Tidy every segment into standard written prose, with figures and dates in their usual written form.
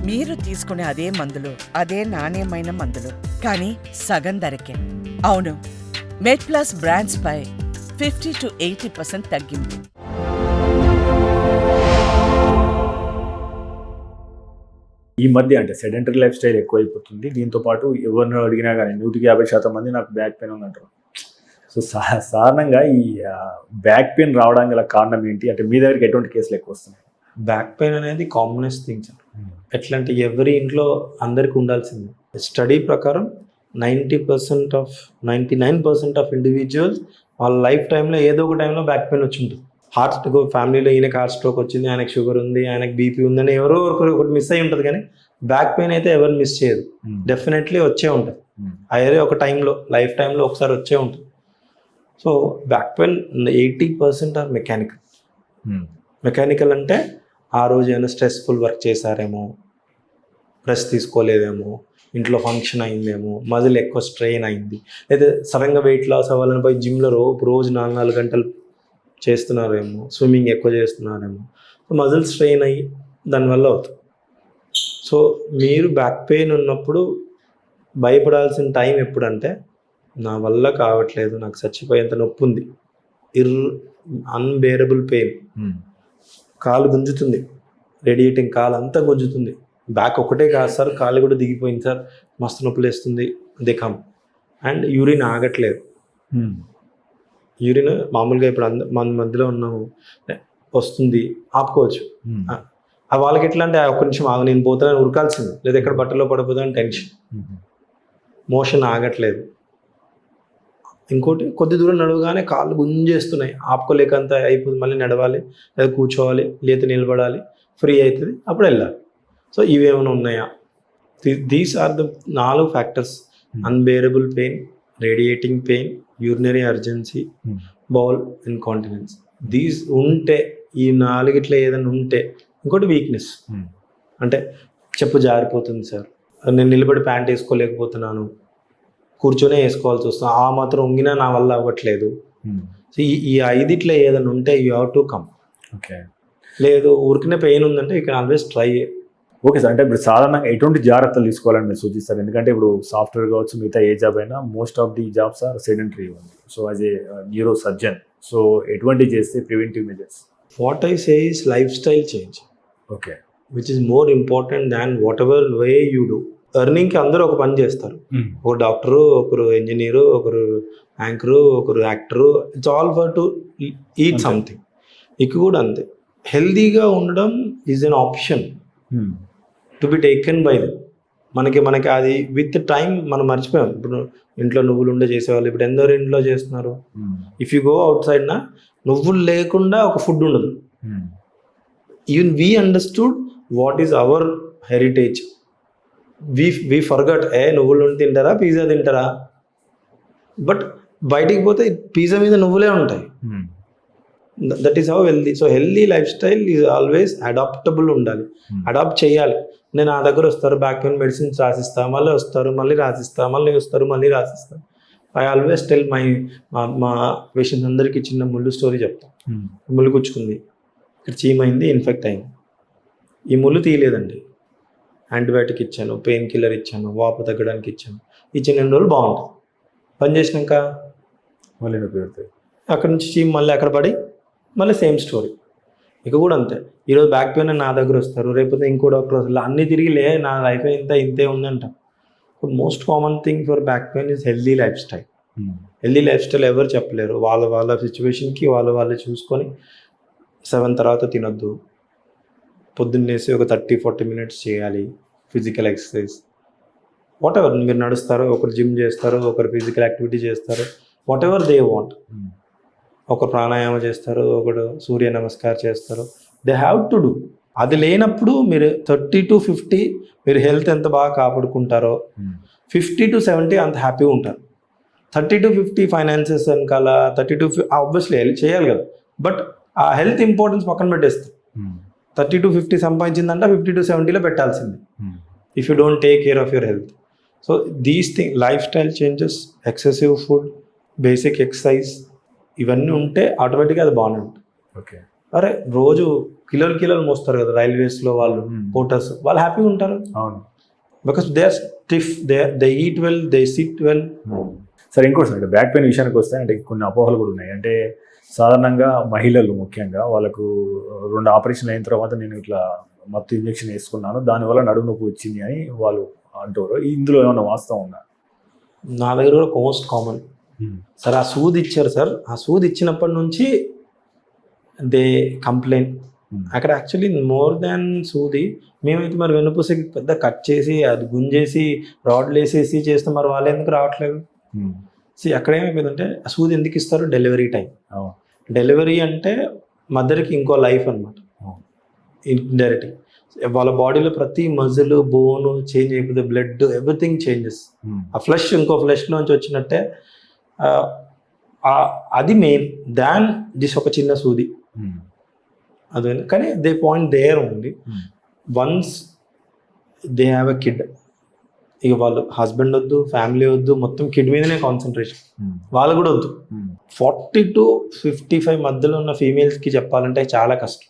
మీరు తీసుకునే అదే మందులు, అదే నాణ్యమైన మందులు, కానీ సగం ధరకే. అవును, మెడ్ప్లస్ బ్రాండ్స్ పై 50 to 80% తగ్గింపు. ఈ మధ్య అంటే సెడెంటరీ లైఫ్ స్టైల్ ఎక్కువైపోతుంది. దీంతో పాటు ఎవరిని అడిగినా కానీ 150% మంది నాకు బ్యాక్ పెయిన్ ఉందంటారు. సో సాధారణంగా ఈ బ్యాక్ పెయిన్ రావడానికి గల కారణం ఏంటి? అంటే మీ దగ్గరికి ఎటువంటి కేసులు ఎక్కువ వస్తున్నాయి? బ్యాక్ పెయిన్ అనేది కామనెస్ట్ థింగ్ సార్. ఎట్లా అంటే ఎవరి ఇంట్లో అందరికి ఉండాల్సింది. స్టడీ ప్రకారం 99% ఆఫ్ ఇండివిజువల్స్ వాళ్ళ లైఫ్ టైంలో ఏదో ఒక టైంలో బ్యాక్ పెయిన్ వచ్చి ఉంటుంది. హార్ట్ ఫ్యామిలీలో ఈయనకి హార్ట్ స్ట్రోక్ వచ్చింది, ఆయనకు షుగర్ ఉంది, ఆయనకు బీపీ ఉందని ఎవరో ఒకటి మిస్ అయి ఉంటుంది. కానీ బ్యాక్ పెయిన్ అయితే ఎవరు మిస్ చేయదు, డెఫినెట్లీ వచ్చే ఉంటుంది. అదే ఒక టైంలో లైఫ్ టైంలో ఒకసారి వచ్చే ఉంటుంది. So back pain 80% or mechanical. Mechanical అంటే ఆ రోజు ఏమైనా స్ట్రెస్ఫుల్ వర్క్ చేశారేమో, రెస్ట్ తీసుకోలేదేమో, ఇంట్లో ఫంక్షన్ అయిందేమో, మజిల్ ఎక్కువ స్ట్రెయిన్ అయింది, లేదా సడన్గా వెయిట్ లాస్ అవ్వాలని పోయి జిమ్లో రోజు 4 గంటలు చేస్తున్నారేమో, స్విమ్మింగ్ ఎక్కువ చేస్తున్నారేమో, మజిల్ స్ట్రెయిన్ అయ్యి దానివల్ల అవుతుంది. సో మీరు బ్యాక్ పెయిన్ ఉన్నప్పుడు భయపడాల్సిన టైం ఎప్పుడంటే, నా వల్ల కావట్లేదు, నాకు చచ్చిపోయేంత నొప్పి ఉంది, అన్బేరబుల్ పెయిన్, కాలు గుంజుతుంది, రేడియేటింగ్ కాలు అంతా గుంజుతుంది, బ్యాక్ ఒకటే కాదు సార్, కాలు కూడా దిగిపోయింది సార్, మస్తు నొప్పులు వేస్తుంది, దే కమ్. అండ్ యూరిన్ ఆగట్లేదు. యూరిన్ మామూలుగా ఇప్పుడు మన మధ్యలో ఉన్నాము, వస్తుంది, ఆపుకోవచ్చు. వాళ్ళకి ఎట్లా అంటే ఒక్క నిమిషం ఆగు, నేను పోతానని ఉరకాల్సింది, లేదా ఎక్కడ బట్టలో పడిపోతానని టెన్షన్. మోషన్ ఆగట్లేదు. ఇంకోటి కొద్ది దూరం నడవగానే కాళ్ళు గుంజేస్తున్నాయి, ఆపుకోలేకంత అయిపోతుంది, మళ్ళీ నడవాలి, లేదా కూర్చోవాలి, లేదా నిలబడాలి, ఫ్రీ అవుతుంది, అప్పుడు వెళ్ళాలి. సో ఇవేమైనా ఉన్నాయా? These are the 4 factors: unbearable pain, radiating pain, urinary urgency, bowel incontinence. These ఉంటే, ఈ 4 ఏదైనా ఉంటే, ఇంకోటి వీక్నెస్, అంటే చెప్పు జారిపోతుంది సార్, నేను నిలబడి ప్యాంట్ వేసుకోలేకపోతున్నాను, కూర్చొనే వేసుకోవాల్సి వస్తుంది, ఆ మాత్రం ఉంగినా నా వల్ల అవ్వట్లేదు. సో ఈ 5 ఏదైనా ఉంటే you have to come. Okay, లేదు ఊరికనే పెయిన్ ఉందంటే you can always try. Okay sir, అంటే ఇప్పుడు సాధారణంగా ఎటువంటి జాగ్రత్తలు తీసుకోవాలని మీరు సూచిస్తారు? ఎందుకంటే ఇప్పుడు సాఫ్ట్వేర్ కావచ్చు, మిగతా ఏ జాబ్ అయినా most of the jobs are sedentary ఉంది. So as a neuro surgeon, so ఎటువంటి చేస్తే preventive measures? What I say is lifestyle change. Okay, which is more important than whatever way you do. ఎర్నింగ్కి అందరూ ఒక పని చేస్తారు, ఒక doctor, ఒకరు ఇంజనీరు, ఒకరు యాంకరు, ఒకరు actor, it's all for to eat something. ఇక కూడా అంతే, హెల్దీగా ఉండడం is an option to be taken by them. మనకి అది విత్ టైం మనం మర్చిపోయాం. ఇప్పుడు ఇంట్లో నువ్వులు ఉండే చేసేవాళ్ళు ఇప్పుడు ఎందరో ఇంట్లో చేస్తున్నారు. If you go outside నా, నువ్వులు లేకుండా ఒక ఫుడ్ ఉండదు. Even we understood what is our heritage. We forgot, నువ్వులు తింటారా, పిజ్జా తింటారా, బట్ బయటికి పోతే పిజ్జా మీద నువ్వులే ఉంటాయి. That is how healthy. So healthy life style is always adaptable ఉండాలి, అడాప్ట్ చేయాలి. నేను నా దగ్గర వస్తారు, బ్యాక్ పెయిన్ మెడిసిన్స్ రాసిస్తా, మళ్ళీ వస్తారు, మళ్ళీ రాసిస్తా, మళ్ళీ వస్తారు, మళ్ళీ రాసిస్తా. ఐ ఆల్వేస్ టెల్ మా పేషెంట్స్ అందరికీ చిన్న ముళ్ళు స్టోరీ చెప్తాను. ముళ్ళు గుచ్చుకుంది, ఇక్కడ చీమైంది, ఇన్ఫెక్ట్ అయింది, ఈ ముళ్ళు తీయలేదండి, యాంటీబయాటిక్ ఇచ్చాను, పెయిన్ కిల్లర్ ఇచ్చాను, వాపు తగ్గడానికి ఇచ్చాను, ఇచ్చిన 2 రోజులు బాగుంటుంది. పని చేసినాక మళ్ళీ నొప్పి పెడతాయి, అక్కడ నుంచి చీమ మళ్ళీ అక్కడ పడి మళ్ళీ సేమ్ స్టోరీ. ఇక కూడా అంతే, ఈరోజు బ్యాక్ పెయిన్ నా దగ్గర వస్తారు, రేపు ఇంకో డాక్టర్ వస్తారు, అన్నీ తిరిగి నా లైఫ్ ఇంతే ఉందంట. Most common thing for back pain is healthy life style. Healthy life style ఎవరు చెప్పలేరు, వాళ్ళ సిచ్యువేషన్కి వాళ్ళు చూసుకొని 7 తర్వాత తినొద్దు, పొద్దున్నేసి ఒక 30-40 మినిట్స్ చేయాలి ఫిజికల్ ఎక్సర్సైజ్. వాట్ ఎవర్, మీరు నడుస్తారు, ఒకరు జిమ్ చేస్తారు, ఒకరు ఫిజికల్ యాక్టివిటీ చేస్తారు, వాట్ ఎవర్ దే వాంట్. ఒకరు ప్రాణాయామం చేస్తారు, ఒకడు సూర్య నమస్కారం చేస్తారు, దే హ్యావ్ టు డూ. అది లేనప్పుడు మీరు 30 to 50 మీరు హెల్త్ ఎంత బాగా కాపాడుకుంటారో 50 to 70 అంత హ్యాపీగా ఉంటారు. 30 to 50 ఫైనాన్సెస్ వెనకాల 30 to 50 ఆబ్వియస్లీ హెల్ప్ చేయాలి కదా, బట్ ఆ హెల్త్ ఇంపార్టెన్స్ పక్కన పెట్టేస్తారు. 30 to 50 సంపాదించిందంటే 50 to 70లో పెట్టాల్సింది if you don't take care of your health. So these thing, life style changes, excessive food, basic exercise, ఇవన్నీ ఉంటే ఆటోమేటిక్గా అది బాగానే ఉంటుంది. ఓకే, అరే రోజు కిలోలు మోస్తారు కదా రైల్వేస్లో వాళ్ళు, పోర్టర్స్, వాళ్ళు హ్యాపీగా ఉంటారు. అవును. Because they are stiff, they eat well, they sit well. సరే, ఇంకోటి సార్, అంటే బ్యాక్ పెయిన్ విషయానికి వస్తే అంటే కొన్ని అపోహలు కూడా ఉన్నాయి. అంటే సాధారణంగా మహిళలు ముఖ్యంగా వాళ్ళకు 2 ఆపరేషన్లు అయిన తర్వాత నేను ఇట్లా మత్తు ఇంజెక్షన్ వేసుకున్నాను, దానివల్ల నడుము నొప్పి వచ్చింది అని వాళ్ళు అంటారు. ఇందులో ఏమైనా వాస్తవం ఉందా? నా దగ్గర కూడా మోస్ట్ కామన్ సార్. ఆ సూది ఇచ్చారు సార్, ఆ సూది ఇచ్చినప్పటి నుంచి దే కంప్లైంట్. అక్కడ యాక్చువల్లీ మోర్ దాన్ సూది, మేమైతే మరి వెన్నుపూసకి పెద్ద కట్ చేసి అది గుంజేసి రాడ్లు వేసేసి చేస్తే మరి వాళ్ళు ఎందుకు రావట్లేదు? అక్కడ ఏమైపోయిందంటే ఆ సూది ఎందుకు ఇస్తారు? Delivery time. డెలివరీ అంటే మదర్కి ఇంకో లైఫ్ అనమాట. ఇండైరెక్ట్గా వాళ్ళ బాడీలో ప్రతి మజిల్, బోన్ చేంజ్ అయిపోతే, బ్లడ్, ఎవ్రీథింగ్ చేంజెస్. ఆ ఫ్లెష్ ఇంకో ఫ్లెష్లోంచి వచ్చినట్టే. అది మెయిన్ దాన్ దిస్ ఒక చిన్న సూది. అదే కానీ దే పాయింట్ దేర్ ఉంది. Once they have a kid, ఇక వాళ్ళు హస్బెండ్ వద్దు, ఫ్యామిలీ వద్దు, మొత్తం కిడ్ మీదనే కాన్సన్ట్రేషన్. వాళ్ళు కూడా వద్దు. 40 to 55 మధ్యలో ఉన్న ఫీమేల్స్కి చెప్పాలంటే చాలా కష్టం.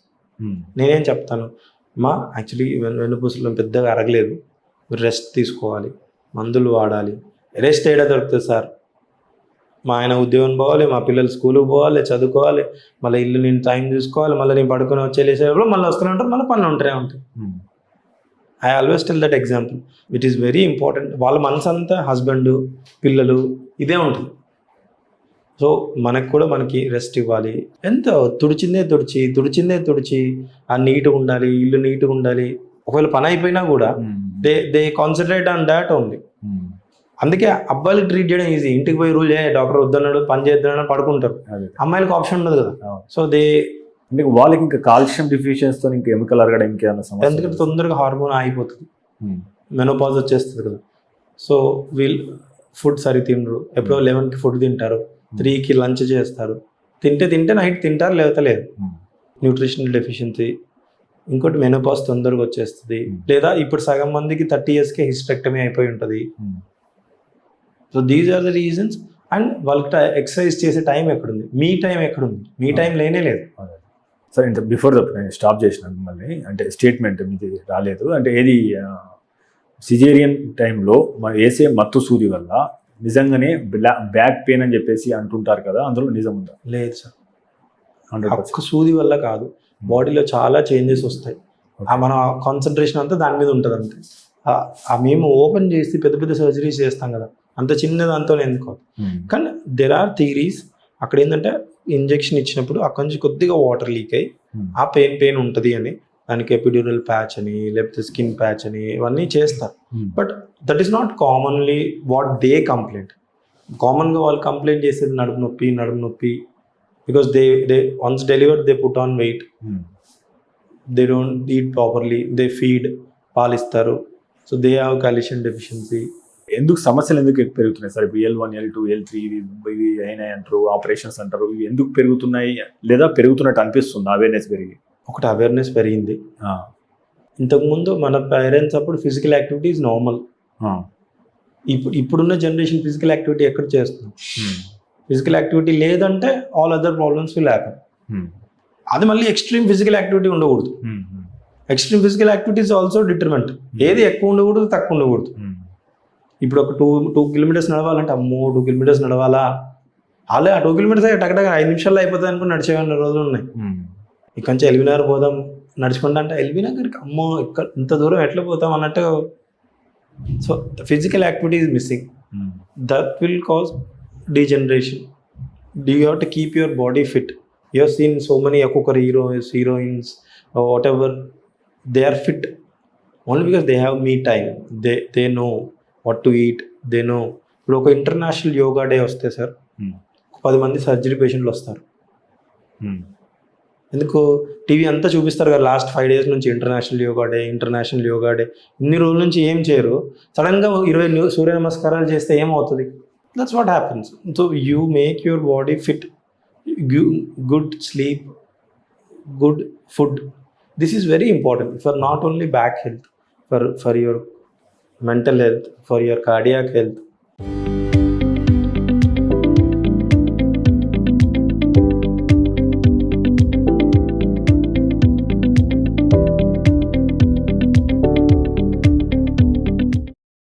నేనేం చెప్తాను, యాక్చువల్లీ వెన్నుపూసలో పెద్దగా అరగలేదు, రెస్ట్ తీసుకోవాలి, మందులు వాడాలి. రెస్ట్ ఏడా దొరుకుతుంది సార్? మా ఆయన ఉద్యోగం పోవాలి, మా పిల్లలు స్కూల్కి పోవాలి, చదువుకోవాలి, మళ్ళీ ఇల్లు నేను టైం చూసుకోవాలి, మళ్ళీ నేను పడుకొని వచ్చేసేటప్పుడు మళ్ళీ వస్తూనే ఉంటారు, మళ్ళీ పనులు ఉంటూనే ఉంటాయి. I always tell that example, it is very important. వాళ్ళ మనసు అంతా హస్బెండ్, పిల్లలు ఇదే ఉంటుంది. సో మనకు కూడా మనకి రెస్ట్ ఇవ్వాలి. ఎంత తుడిచిందే తుడిచి ఆ నీట్గా ఉండాలి, ఇల్లు నీట్గా ఉండాలి. ఒకవేళ పని అయిపోయినా కూడా they concentrate on that only. అందుకే అబ్బాయిలు ట్రీట్ చేయడం ఈజీ. ఇంటికి పోయి రూల్ డాక్టర్ వద్దన్నాడు, పని చేద్దాడు, పడుకుంటారు. అమ్మాయిలకు ఆప్షన్ ఉండదు కదా. సో వాళ్ళకి ఇంకా కాల్షియం డిఫిషియన్సీతో ఇంకా ఎముకలు అరగడం ఇంకేమైనా సమస్య? ఎందుకంటే తొందరగా హార్మోన్ అయిపోతుంది, మెనోపాజ్ వచ్చేస్తుంది కదా. సో వీళ్ళు ఫుడ్ సరి తినరు. ఎప్పుడో 11కి ఫుడ్ తింటారు, 3కి లంచ్ చేస్తారు. తింటే నైట్ తింటారు, లేకపోతే లేదు. Nutritional deficiency. ఇంకోటి మెనోపాజ్ తొందరగా వచ్చేస్తుంది. లేదా ఇప్పుడు సగం మందికి 30 yearsకే హిస్టెక్టమీ అయిపోయి ఉంటుంది. So these are the reasons. And వాళ్ళకి ఎక్సర్సైజ్ చేసే టైం ఎక్కడుంది? మీ టైం ఎక్కడుంది? మీ టైం లేనే లేదు. సరే, ఇంత బిఫోర్ నేను స్టాప్ చేసిన మిమ్మల్ని, అంటే స్టేట్మెంట్ మీది రాలేదు. అంటే ఏది సిజేరియన్ టైంలో మనం వేసే మత్తు సూది వల్ల నిజంగానే బ్యాక్ పెయిన్ అని చెప్పేసి అంటుంటారు కదా, అందులో నిజం ఉందా? లేదు సార్, ఒక్క సూది వల్ల కాదు, బాడీలో చాలా చేంజెస్ వస్తాయి. మన కాన్సన్ట్రేషన్ అంతా దాని మీద ఉంటుంది అంతే. మేము ఓపెన్ చేసి పెద్ద సర్జరీస్ చేస్తాం కదా, అంత చిన్న దాంతో ఎందుకు. కానీ దెర్ ఆర్ థియరీస్. అక్కడ ఏంటంటే ఇంజెక్షన్ ఇచ్చినప్పుడు అక్కడి నుంచి కొద్దిగా వాటర్ లీక్ అయ్యి ఆ పెయిన్ ఉంటుంది అని, దానికి ఎపిడ్యూరల్ ప్యాచ్ అని, లేకపోతే స్కిన్ ప్యాచ్ అని ఇవన్నీ చేస్తారు. But that is not commonly what they complaint. కామన్గా వాళ్ళు కంప్లైంట్ చేసేది నడుము నొప్పి. Because they once delivered they put on weight, they don't eat properly, they feed, పాలిస్తారు. So they have calcium deficiency. సమస్యలు ఎందుకు పెరుగుతున్నాయి సార్? ఇప్పుడు L1, L2, L3 ఇవి అయినాయి అంటారు, ఆపరేషన్స్ అంటారు. ఇవి ఎందుకు పెరుగుతున్నాయి? లేదా పెరుగుతున్నట్టు అనిపిస్తుంది అవేర్నెస్ పెరిగి? ఒకటి అవేర్నెస్ పెరిగింది. ఇంతకుముందు మన పేరెంట్స్ అప్పుడు ఫిజికల్ యాక్టివిటీ ఈజ్ నార్మల్. ఇప్పుడున్న జనరేషన్ ఫిజికల్ యాక్టివిటీ ఎక్కడ చేస్తున్నాం? ఫిజికల్ యాక్టివిటీ లేదంటే all other problems will happen. అది మళ్ళీ ఎక్స్ట్రీమ్ ఫిజికల్ యాక్టివిటీ ఉండకూడదు. Extreme physical activity is also డిటర్మెంట్. ఏది ఎక్కువ ఉండకూడదు, తక్కువ ఉండకూడదు. ఇప్పుడు ఒక 2 kilometers నడవాలంటే అమ్మో 2 kilometers నడవాలా, అలా 2 kilometers టకటక 5 నిమిషాల్లో అయిపోతుంది అనుకుని నడిచేవాళ్ళ రోజులు ఉన్నాయి. ఇక్కడ నుంచి ఎల్బీనగర్ పోదాం నడుచుకుంటా అంటే ఎల్బీనగర్కి అమ్మో ఇక్కడ ఇంత దూరం ఎట్లా పోతాం అన్నట్టు. So physical activity is missing. That will cause degeneration. You have to keep your body fit. You have seen so many ఒక్కొక్కరు heroines whatever, they are fit only because they have me time. They know what to eat, they know. ఇప్పుడు ఒక international yoga day వస్తే sir 10 మంది surgery పేషెంట్లు వస్తారు. ఎందుకు? TV అంతా చూపిస్తారు కదా లాస్ట్ 5 days నుంచి ఇంటర్నేషనల్ యోగా డే. ఇన్ని రోజుల నుంచి ఏం చేయరు, సడన్గా 20 సూర్య నమస్కారాలు చేస్తే ఏమవుతుంది? That's what happens. So you make your body fit, good sleep, good food. This is very important for not only back health, for your mental health, for your cardiac health.